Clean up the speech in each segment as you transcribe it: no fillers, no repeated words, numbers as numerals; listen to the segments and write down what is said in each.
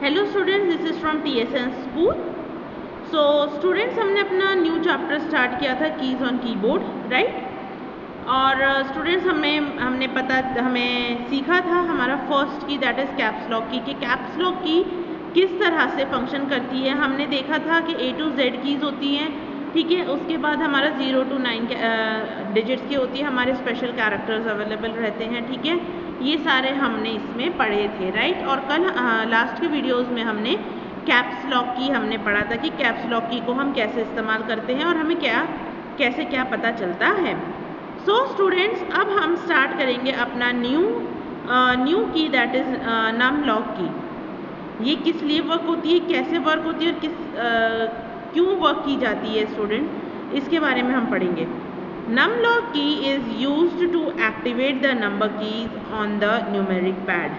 Hello students, this is from TSN school. So students, हमने अपना new chapter start किया था कीज़ ऑन कीबोर्ड, राइट। और students हमें सीखा था हमारा फर्स्ट की, दैट इज़ कैप्स लॉक की, कि कैप्स लॉक की किस तरह से फंक्शन करती है। हमने देखा था कि A to Z कीज़ होती हैं, ठीक है। उसके बाद हमारा 0 to 9 डिजिट्स की होती है, हमारे स्पेशल कैरेक्टर्स अवेलेबल रहते हैं, ठीक है। ये सारे हमने इसमें पढ़े थे, राइट। और कल लास्ट के वीडियोस में हमने कैप्स लॉक की हमने पढ़ा था कि कैप्स लॉक की को हम कैसे इस्तेमाल करते हैं और हमें कैसे क्या पता चलता है। सो स्टूडेंट्स, अब हम स्टार्ट करेंगे अपना न्यू की, दैट इज़ नम लॉक की। ये किस लिए वर्क होती है, कैसे वर्क होती है और क्यों वर्क की जाती है स्टूडेंट, इसके बारे में हम पढ़ेंगे। Numlock key is used to activate the number keys on the numeric pad.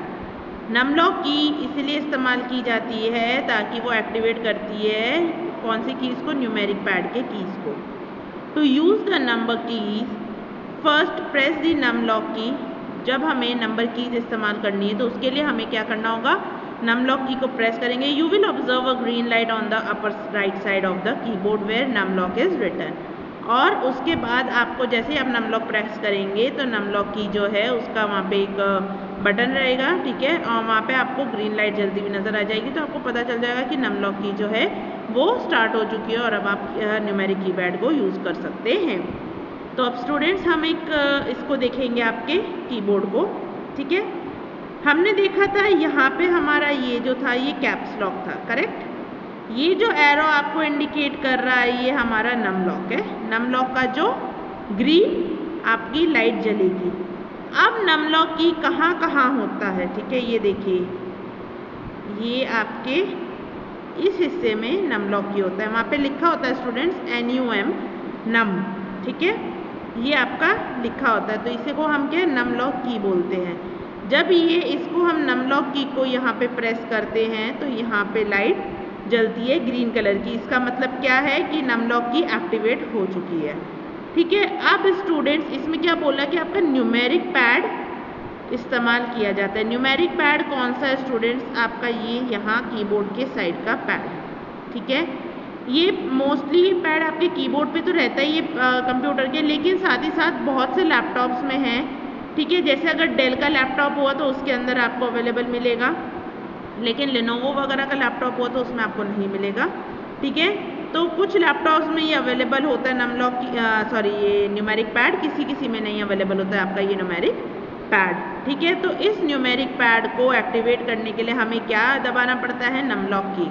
Numlock की इसलिए इस्तेमाल की जाती है ताकि वो एक्टिवेट करती है कौन सी कीज़ को, न्यूमेरिक पैड के कीज़ को। To use the number keys, first press the numlock key. जब हमें नंबर कीज़ इस्तेमाल करनी है तो उसके लिए हमें क्या करना होगा, numlock की को प्रेस करेंगे। You will observe a green light on the upper right side of the keyboard where numlock is written. और उसके बाद आपको जैसे ही आप नमलॉक प्रेस करेंगे तो नमलॉक की जो है उसका वहाँ पे एक बटन रहेगा, ठीक है। और वहाँ पे आपको ग्रीन लाइट जलती हुई नज़र आ जाएगी, तो आपको पता चल जाएगा कि नमलॉक की जो है वो स्टार्ट हो चुकी है और अब आप न्यूमेरिक कीपैड को यूज़ कर सकते हैं। तो अब स्टूडेंट्स हम इसको देखेंगे आपके कीबोर्ड को, ठीक है। हमने देखा था यहाँ पे हमारा ये जो था ये कैप्स लॉक था, करेक्ट। ये जो एरो आपको इंडिकेट कर रहा है ये हमारा नम लॉक है। नम लॉक का जो ग्रीन आपकी लाइट जलेगी। अब नम लॉक की कहाँ कहाँ होता है, ठीक है। ये देखिए, ये आपके इस हिस्से में नम लॉक की होता है, वहाँ पे लिखा होता है स्टूडेंट्स NUM, नम, ठीक है। ये आपका लिखा होता है, तो इसे को हम क्या नम लॉक की बोलते हैं। जब इसको हम नम लॉक की को यहाँ पे प्रेस करते हैं तो यहाँ पे लाइट जलती है ग्रीन कलर की। इसका मतलब क्या है कि नमलॉक की एक्टिवेट हो चुकी है, ठीक है। अब स्टूडेंट्स इसमें क्या बोला कि आपका न्यूमेरिक पैड इस्तेमाल किया जाता है। न्यूमेरिक पैड कौन सा है स्टूडेंट्स, आपका ये यहाँ कीबोर्ड के साइड का पैड, ठीक है। ये मोस्टली पैड आपके कीबोर्ड पे तो रहता ही है कंप्यूटर के, लेकिन साथ ही साथ बहुत से लैपटॉप्स में है, ठीक है। जैसे अगर डेल का लैपटॉप हुआ तो उसके अंदर आपको अवेलेबल मिलेगा, लेकिन लेनोवो वगैरह का लैपटॉप हो तो उसमें आपको नहीं मिलेगा, ठीक है। तो कुछ लैपटॉप्स में ये अवेलेबल होता है नमलॉक की, ये न्यूमेरिक पैड, किसी में नहीं अवेलेबल होता है आपका ये न्यूमेरिक पैड, ठीक है। तो इस न्यूमेरिक पैड को एक्टिवेट करने के लिए हमें क्या दबाना पड़ता है, नमलॉक की,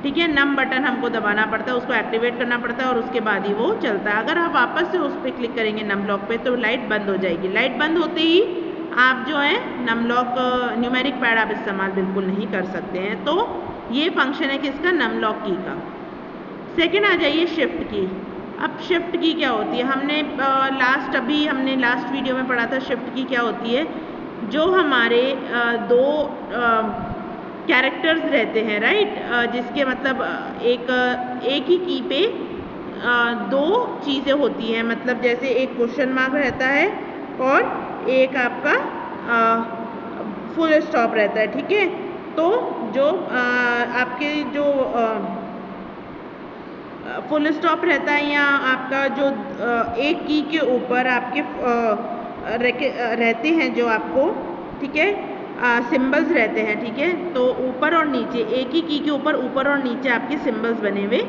ठीक है। नम बटन हमको दबाना पड़ता है, उसको एक्टिवेट करना पड़ता है और उसके बाद ही वो चलता है। अगर आप वापस से उस पर क्लिक करेंगे नमलॉक पे तो लाइट बंद हो जाएगी। लाइट बंद होते ही आप जो है नमलॉक न्यूमेरिक पैड आप इस्तेमाल बिल्कुल नहीं कर सकते हैं। तो ये फंक्शन है किसका, नमलॉक की का। सेकंड आ जाइए शिफ्ट की। अब शिफ्ट की क्या होती है, हमने लास्ट वीडियो में पढ़ा था शिफ्ट की क्या होती है। जो हमारे दो कैरेक्टर्स रहते हैं, राइट, जिसके मतलब एक ही की पे दो चीज़ें होती हैं, मतलब जैसे एक क्वेश्चन मार्क रहता है और एक आपका फुल स्टॉप रहता है, ठीक है। तो जो आपके जो फुल स्टॉप रहता है या आपका जो एक की के ऊपर आपके रहते हैं जो आपको, ठीक है, सिंबल्स रहते हैं, ठीक है। तो ऊपर और नीचे एक ही की के ऊपर और नीचे आपके सिंबल्स बने हुए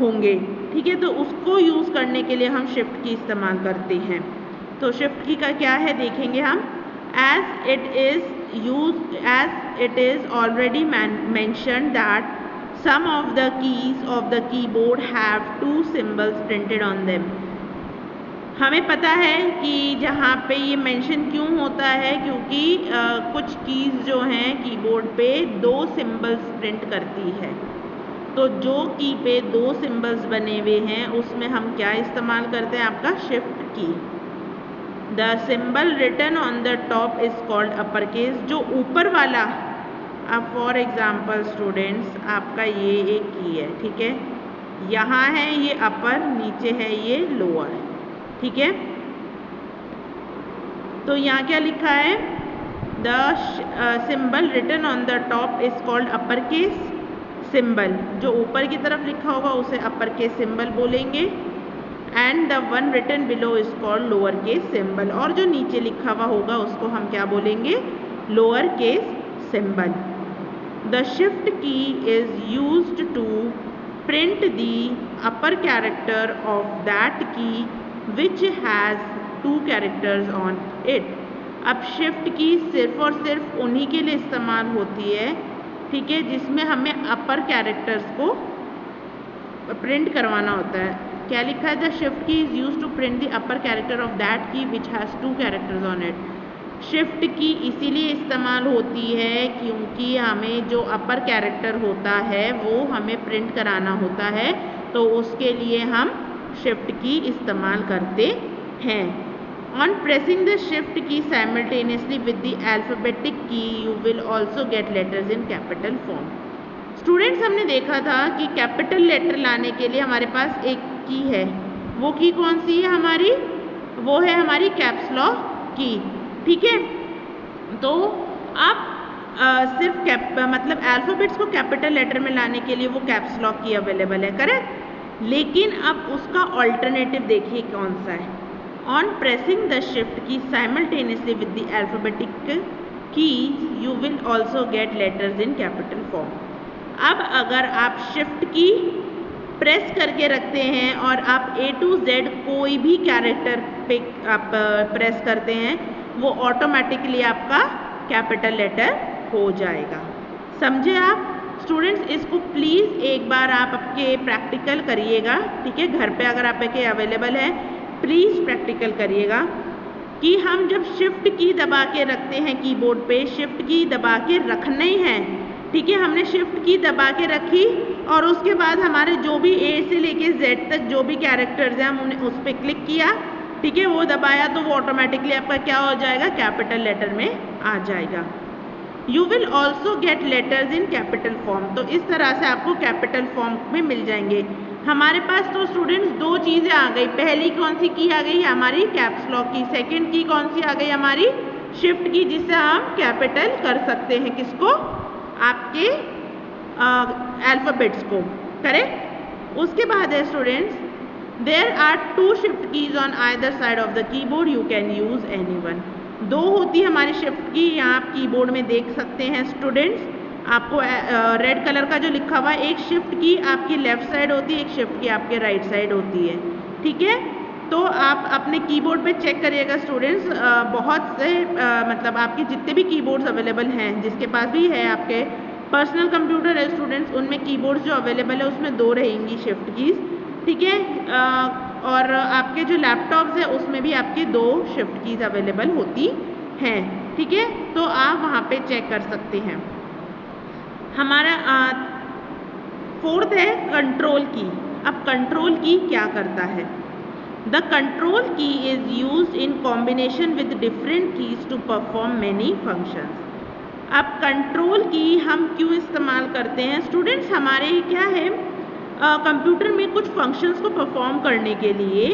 होंगे, ठीक है। तो उसको यूज़ करने के लिए हम शिफ्ट की इस्तेमाल करते हैं। तो शिफ्ट की का क्या है देखेंगे हम। As it is already mentioned that some of the keys of the keyboard have two symbols printed on them. हमें पता है कि जहाँ पे ये मेंशन क्यों होता है, क्योंकि कुछ कीज़ जो हैं कीबोर्ड पे दो सिंबल्स प्रिंट करती है। तो जो की पे दो सिंबल्स बने हुए हैं उसमें हम क्या इस्तेमाल करते हैं, आपका शिफ्ट की। The symbol written on the top is called uppercase. जो ऊपर वाला, अब फॉर एग्जाम्पल स्टूडेंट्स आपका ये एक की है, ठीक है। यहाँ है ये अपर, नीचे है ये लोअर, ठीक है। तो यहाँ क्या लिखा है, the symbol written on the top is called upper case symbol. जो ऊपर की तरफ लिखा होगा उसे अपर केस सिंबल बोलेंगे। And the one written below is called lower case symbol. और जो नीचे लिखा हुआ होगा उसको हम क्या बोलेंगे? Lower case symbol. The shift key is used to print the upper character of that key which has 2 characters on it. अब शिफ्ट की सिर्फ और सिर्फ उन्हीं के लिए इस्तेमाल होती है, ठीक है, जिसमें हमें अपर कैरेक्टर्स को प्रिंट करवाना होता है। क्या लिखा है? The shift key is use to print the upper character of that key which has 2 characters on it. Shift key इसीलिए इस्तेमाल होती है क्योंकि हमें जो अपर कैरेक्टर होता है वो हमें प्रिंट कराना होता है, तो उसके लिए हम शिफ्ट की इस्तेमाल करते हैं। ऑन प्रेसिंग द शिफ्ट की साइमल्टेनियसली विद द अल्फाबेटिक की you will also get letters in capital form. Students, हमने देखा था कि कैपिटल लेटर लाने के लिए हमारे पास एक की है। वो की कौन सी है हमारी? वो है हमारी कैप्स लॉक की, ठीक है। तो अब सिर्फ मतलब अल्फ़ाबेट्स को कैपिटल लेटर में लाने के लिए वो कैप्स लॉक की अवेलेबल है, करेक्ट। लेकिन अब उसका ऑल्टरनेटिव देखिए कौन सा है। ऑन प्रेसिंग द शिफ्ट की साइमल्टेनियसली विद द अल्फ़ाबेटिक की you will also get letters in capital form. अब अगर आप शिफ्ट की प्रेस करके रखते हैं और आप A to Z कोई भी कैरेक्टर पे आप प्रेस करते हैं, वो ऑटोमेटिकली आपका कैपिटल लेटर हो जाएगा। समझे आप स्टूडेंट्स? इसको प्लीज़ एक बार आप आपके प्रैक्टिकल करिएगा, ठीक है। घर पे अगर आपके अवेलेबल है प्लीज़ प्रैक्टिकल करिएगा कि हम जब शिफ्ट की दबा के रखते हैं कीबोर्ड पे, शिफ्ट की दबा के रखना ही है, ठीक है। हमने शिफ्ट की दबा के रखी और उसके बाद हमारे जो भी A से लेके Z तक जो भी कैरेक्टर्स हैं हमने उस पर क्लिक किया, ठीक है, वो दबाया तो वो ऑटोमेटिकली आपका क्या हो जाएगा? कैपिटल लेटर में आ जाएगा। You will also get letters in capital form. तो इस तरह से आपको कैपिटल फॉर्म में मिल जाएंगे। हमारे पास तो स्टूडेंट्स 2 चीज़ें आ गई। पहली कौन सी की आ गई? हमारी कैप्स लॉक की। सेकेंड की कौन सी आ गई? हमारी शिफ्ट की, जिससे हम कैपिटल कर सकते हैं किसको? आपके अल्फ़ाबेट्स को, करेक्ट। उसके बाद है students, there are 2 shift keys on either side of the keyboard, you can use any one. 2 होती है हमारी शिफ्ट की, यहाँ आप कीबोर्ड में देख सकते हैं स्टूडेंट्स। आपको रेड कलर का जो लिखा हुआ है, एक शिफ्ट की आपकी लेफ़्ट साइड होती है, एक शिफ्ट की आपके राइट साइड होती है, ठीक है। तो आप अपने कीबोर्ड पे चेक करिएगा स्टूडेंट्स। बहुत से मतलब आपके जितने भी कीबोर्ड्स अवेलेबल हैं, जिसके पास भी है आपके पर्सनल कंप्यूटर है स्टूडेंट्स, उनमें कीबोर्ड्स जो अवेलेबल है उसमें 2 रहेंगी शिफ्ट कीज़, ठीक है। और आपके जो लैपटॉप्स है उसमें भी आपके 2 शिफ्ट कीज़ अवेलेबल होती हैं, ठीक है। तो आप वहाँ पे चेक कर सकते हैं। हमारा 4th है कंट्रोल की। अब कंट्रोल की क्या करता है? The control key is used in combination with different keys to perform many functions. अब कंट्रोल की हम क्यों इस्तेमाल करते हैं स्टूडेंट्स? हमारे क्या है, कंप्यूटर में कुछ फंक्शंस को परफॉर्म करने के लिए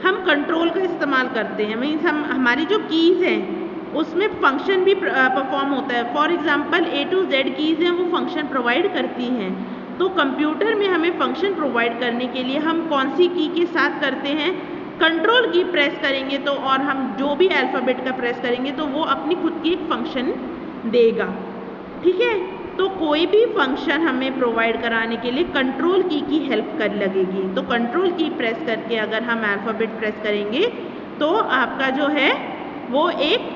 हम कंट्रोल का इस्तेमाल करते हैं। मीन्स हमारी जो कीज़ हैं उसमें फंक्शन भी परफॉर्म होता है। For example A to Z keys हैं, वो फंक्शन प्रोवाइड करती हैं। तो कंप्यूटर में हमें फंक्शन प्रोवाइड करने के लिए हम कौन सी की के साथ करते हैं? कंट्रोल की प्रेस करेंगे तो, और हम जो भी अल्फ़ाबेट का प्रेस करेंगे तो वो अपनी खुद की एक फंक्शन देगा, ठीक है। तो कोई भी फंक्शन हमें प्रोवाइड कराने के लिए कंट्रोल की हेल्प कर लगेगी। तो कंट्रोल की प्रेस करके अगर हम अल्फ़ाबेट प्रेस करेंगे तो आपका जो है वो एक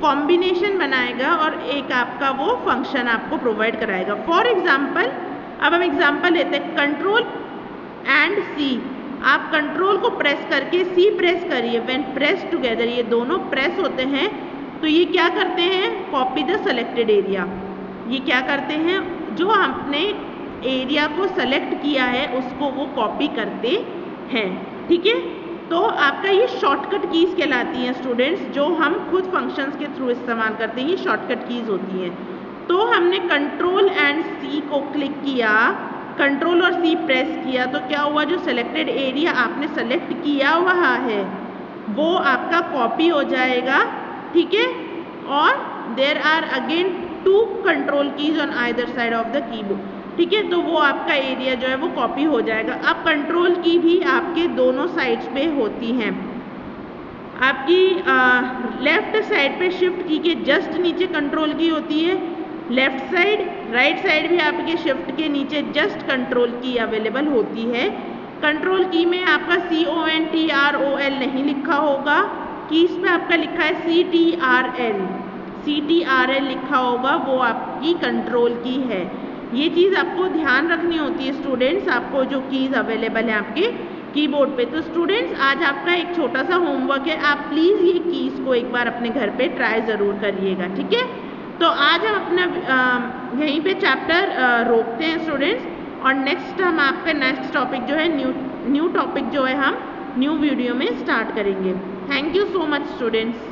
कॉम्बिनेशन बनाएगा और एक आपका वो फंक्शन आपको प्रोवाइड कराएगा। फॉर एग्जाम्पल, अब हम एग्जाम्पल लेते हैं, कंट्रोल एंड C। आप कंट्रोल को प्रेस करके C प्रेस करिए। व्हेन प्रेस टुगेदर, ये दोनों प्रेस होते हैं तो ये क्या करते हैं? Copy the selected area. ये क्या करते हैं? जो हमने एरिया को सेलेक्ट किया है उसको वो कॉपी करते हैं, ठीक है। तो आपका ये शॉर्टकट कीज़ कहलाती हैं स्टूडेंट्स, जो हम खुद फंक्शंस के थ्रू इस्तेमाल करते हैं, ये शॉर्टकट कीज़ होती हैं। तो हमने कंट्रोल एंड C को क्लिक किया, कंट्रोल और C प्रेस किया तो क्या हुआ? जो सेलेक्टेड एरिया आपने सेलेक्ट किया हुआ है वो आपका कॉपी हो जाएगा, ठीक है। और there are again 2 control keys on either side of the keyboard. ठीक है, तो वो आपका एरिया जो है वो कॉपी हो जाएगा। अब कंट्रोल की भी आपके दोनों साइड्स पे होती हैं। आपकी लेफ्ट साइड पे शिफ्ट की के जस्ट नीचे कंट्रोल की होती है लेफ्ट साइड, राइट साइड भी आपके शिफ्ट के नीचे जस्ट कंट्रोल की अवेलेबल होती है। कंट्रोल की में आपका CONTROL नहीं लिखा होगा, कीज पे आपका लिखा है CTRL लिखा होगा, वो आपकी कंट्रोल की है। ये चीज़ आपको ध्यान रखनी होती है स्टूडेंट्स, आपको जो कीज़ अवेलेबल है आपके कीबोर्ड पे। तो स्टूडेंट्स आज आपका एक छोटा सा होमवर्क है, आप प्लीज़ ये कीज़ को एक बार अपने घर पे ट्राई ज़रूर करिएगा। ठीक है, तो आज हम अपना यहीं पे चैप्टर रोकते हैं स्टूडेंट्स, और नेक्स्ट हम आपका नेक्स्ट टॉपिक जो है न्यू टॉपिक जो है हम न्यू वीडियो में स्टार्ट करेंगे। Thank you so much students.